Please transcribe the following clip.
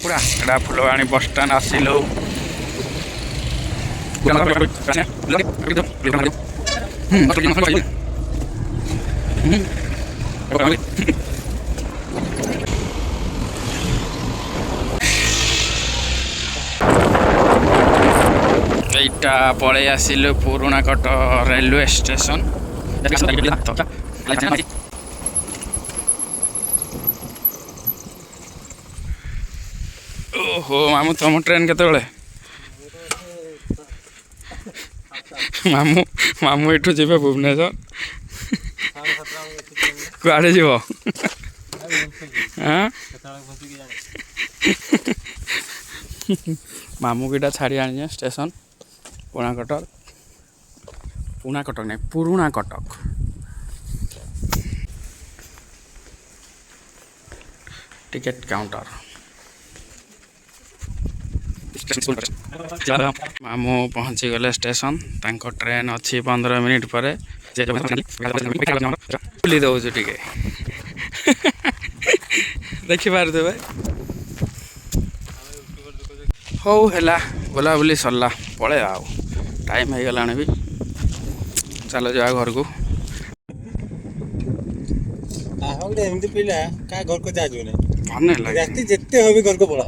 पूरा एटा Phulbani bus stand आसिलु एटा पड़े आसिलु पुराना कट रेलवे स्टेशन। ओहो मामू तुम ट्रेन केत मामू मामू एठू जीवे भुवनेश्वर कुआड़े जीव मामू कीटा छाड़ी आनी स्टेशन पुराना कटक नहीं पुराना कटक। टिकेट काउंटर मामू पहुँची गले स्टेशन तांको ट्रेन अच्छी 15 मिनिट पर बुली दौचु टे देखिपारे हौ है बुलाबुली सरला पड़े आउ टाइम हो गला भी चलो जा घर को एमती पिला का घर को जाजु नहीं भन लगे जिते हो भी घर को पड़ा